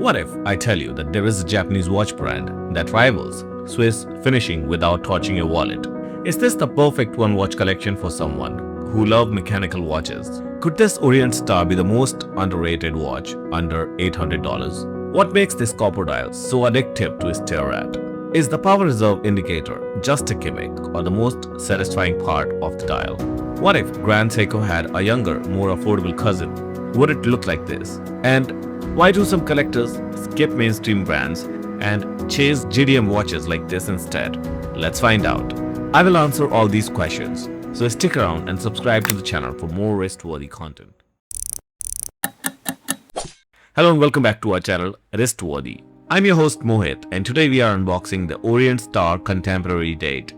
What if I tell you that there is a Japanese watch brand that rivals Swiss finishing without touching your wallet? Is this the perfect one watch collection for someone who loves mechanical watches? Could this Orient Star be the most underrated watch under $800? What makes this copper dial so addictive to stare at? Is the power reserve indicator just a gimmick or the most satisfying part of the dial? What if Grand Seiko had a younger, more affordable cousin? Would it look like this? And why do some collectors skip mainstream brands and chase GDM watches like this instead? Let's find out. I will answer all these questions, so stick around and subscribe to the channel for more wristworthy content. Hello and welcome back to our channel, Wristworthy. I'm your host Mohit, and today we are unboxing the Orient Star Contemporary Date.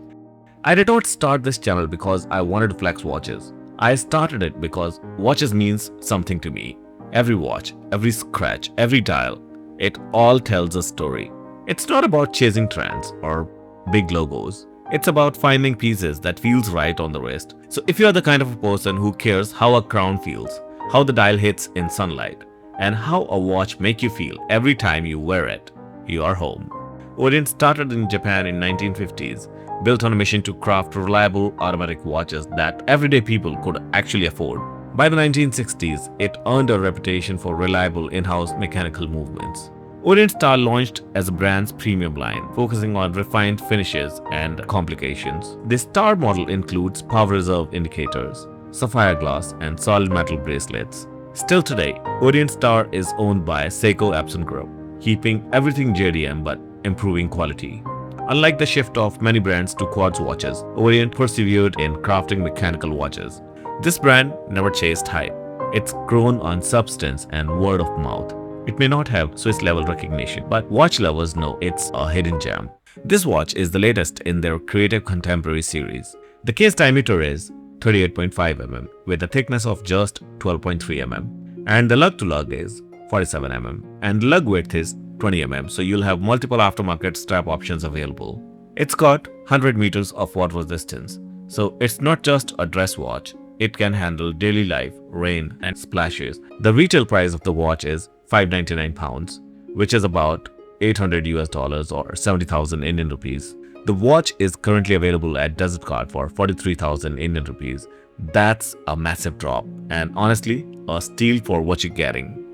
I did not start this channel because I wanted to flex watches. I started it because watches means something to me. Every watch, every scratch, every dial, it all tells a story. It's not about chasing trends or big logos. It's about finding pieces that feels right on the wrist. So if you're the kind of a person who cares how a crown feels, how the dial hits in sunlight, and how a watch make you feel every time you wear it, you are home. Orient started in Japan in 1950s, built on a mission to craft reliable automatic watches that everyday people could actually afford. By the 1960s, it earned a reputation for reliable in-house mechanical movements. Orient Star launched as a brand's premium line, focusing on refined finishes and complications. The Star model includes power reserve indicators, sapphire glass, and solid metal bracelets. Still today, Orient Star is owned by Seiko Epson Group, keeping everything JDM but improving quality. Unlike the shift of many brands to quartz watches, Orient persevered in crafting mechanical watches. This brand never chased hype. It's grown on substance and word of mouth. It may not have Swiss level recognition, but watch lovers know it's a hidden gem. This watch is the latest in their Creative Contemporary series. The case diameter is 38.5 mm with a thickness of just 12.3 mm, and the lug to lug is 47 mm, and lug width is 20 mm, so you'll have multiple aftermarket strap options available. It's got 100 meters of water resistance, so it's not just a dress watch. It can handle daily life, rain, and splashes. The retail price of the watch is £599, which is about $800 or 70,000 Indian rupees. The watch is currently available at Desert Card for 43,000 Indian rupees. That's a massive drop, and honestly, a steal for what you're getting.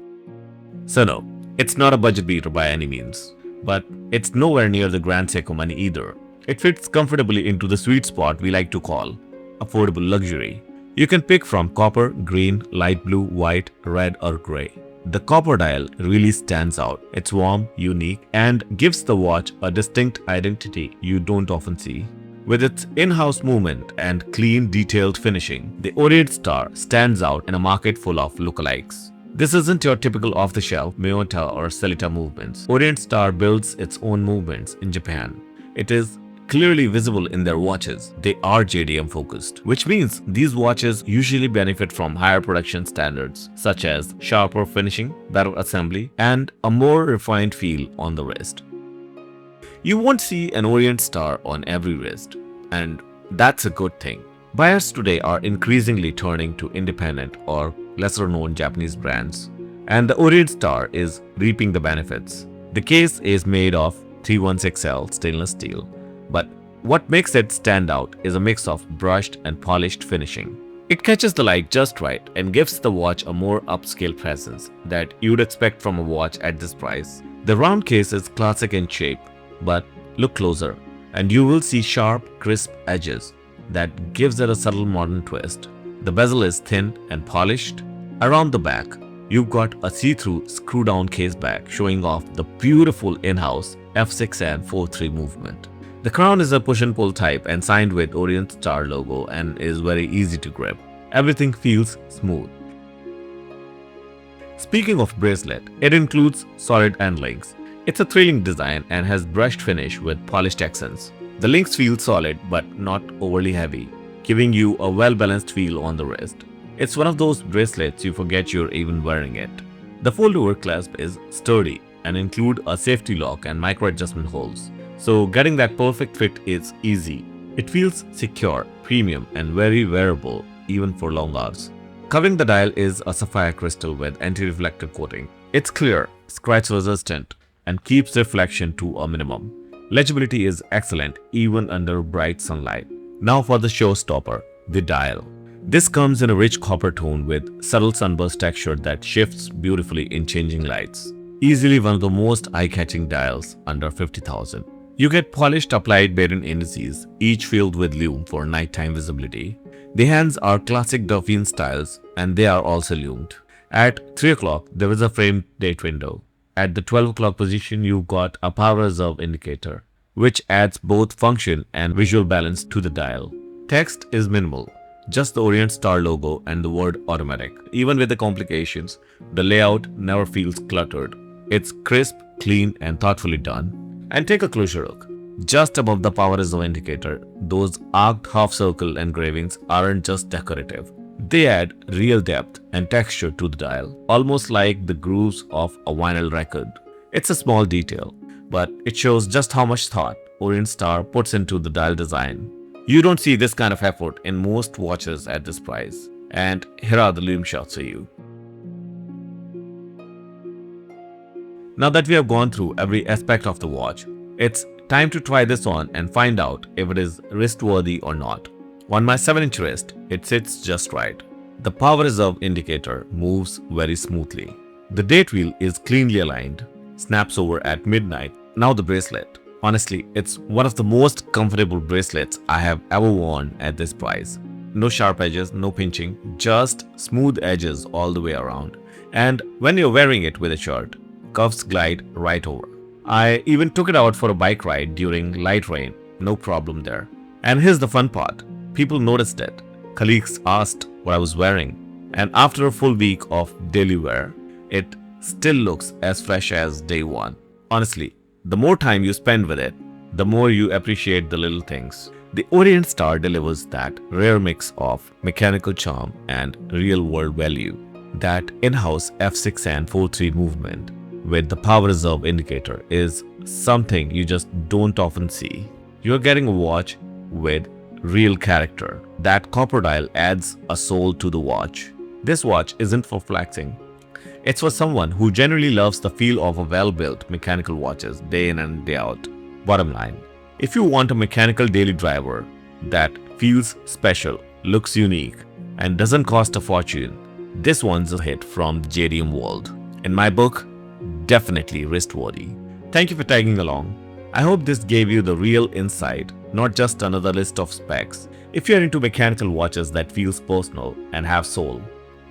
So no, it's not a budget beater by any means, but it's nowhere near the Grand Seiko money either. It fits comfortably into the sweet spot we like to call affordable luxury. You can pick from copper, green, light blue, white, red, or gray. The copper dial really stands out. It's warm, unique, and gives the watch a distinct identity you don't often see. With its in-house movement and clean, detailed finishing, the Orient Star stands out in a market full of lookalikes. This isn't your typical off-the-shelf Miyota or Celita movements. Orient Star builds its own movements in Japan. It is clearly visible in their watches. They are JDM focused, which means these watches usually benefit from higher production standards such as sharper finishing, better assembly, and a more refined feel on the wrist. You won't see an Orient Star on every wrist, and that's a good thing. Buyers today are increasingly turning to independent or lesser known Japanese brands, and the Orient Star is reaping the benefits. The case is made of 316L stainless steel, but what makes it stand out is a mix of brushed and polished finishing. It catches the light just right and gives the watch a more upscale presence that you'd expect from a watch at this price. The round case is classic in shape, but look closer and you will see sharp, crisp edges that gives it a subtle modern twist. The bezel is thin and polished. Around the back, you've got a see-through screw-down case back showing off the beautiful in-house F6 and 4-3 movement. The crown is a push and pull type and signed with Orient Star logo and is very easy to grip. Everything feels smooth. Speaking of bracelet, it includes solid end links. It's a thrilling design and has brushed finish with polished accents. The links feel solid but not overly heavy, giving you a well-balanced feel on the wrist. It's one of those bracelets you forget you're even wearing it. The fold-over clasp is sturdy and include a safety lock and micro-adjustment holes, so getting that perfect fit is easy. It feels secure, premium, and very wearable even for long hours. Covering the dial is a sapphire crystal with anti-reflective coating. It's clear, scratch resistant, and keeps reflection to a minimum. Legibility is excellent even under bright sunlight. Now for the showstopper, the dial. This comes in a rich copper tone with subtle sunburst texture that shifts beautifully in changing lights. Easily one of the most eye-catching dials under 50,000. You get polished applied bearing indices, each filled with lume for nighttime visibility. The hands are classic Dauphine styles and they are also lumed. At 3 o'clock, there is a framed date window. At the 12 o'clock position, you've got a power reserve indicator, which adds both function and visual balance to the dial. Text is minimal, just the Orient Star logo and the word automatic. Even with the complications, the layout never feels cluttered. It's crisp, clean, and thoughtfully done. And take a closer look. Just above the power reserve indicator, those arced half-circle engravings aren't just decorative. They add real depth and texture to the dial, almost like the grooves of a vinyl record. It's a small detail, but it shows just how much thought Orient Star puts into the dial design. You don't see this kind of effort in most watches at this price. And here are the lume shots for you. Now that we have gone through every aspect of the watch, it's time to try this on and find out if it is wrist-worthy or not. On my 7-inch wrist, it sits just right. The power reserve indicator moves very smoothly. The date wheel is cleanly aligned, snaps over at midnight. Now the bracelet. Honestly, it's one of the most comfortable bracelets I have ever worn at this price. No sharp edges, no pinching, just smooth edges all the way around. And when you're wearing it with a shirt, cuffs glide right over. I even took it out for a bike ride during light rain, no problem there. And here's the fun part. People noticed it. Colleagues asked what I was wearing. And after a full week of daily wear, it still looks as fresh as day one. Honestly, the more time you spend with it, the more you appreciate the little things. The Orient Star delivers that rare mix of mechanical charm and real-world value. That in-house F6 and 4-3 movement with the power reserve indicator is something you just don't often see. You're getting a watch with real character. That copper dial adds a soul to the watch. This watch isn't for flexing. It's for someone who generally loves the feel of a well-built mechanical watches day in and day out. Bottom line, if you want a mechanical daily driver that feels special, looks unique, and doesn't cost a fortune, this one's a hit from the JDM world. In my book, definitely wrist-worthy. Thank you for tagging along. I hope this gave you the real insight, not just another list of specs. If you're into mechanical watches that feels personal and have soul,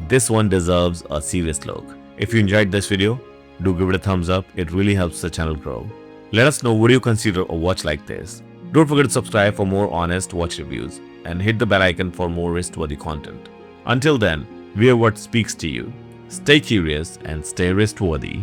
this one deserves a serious look. If you enjoyed this video, do give it a thumbs up. It really helps the channel grow. Let us know, would you consider a watch like this? Don't forget to subscribe for more honest watch reviews and hit the bell icon for more wrist-worthy content. Until then, wear what speaks to you. Stay curious and stay wrist-worthy.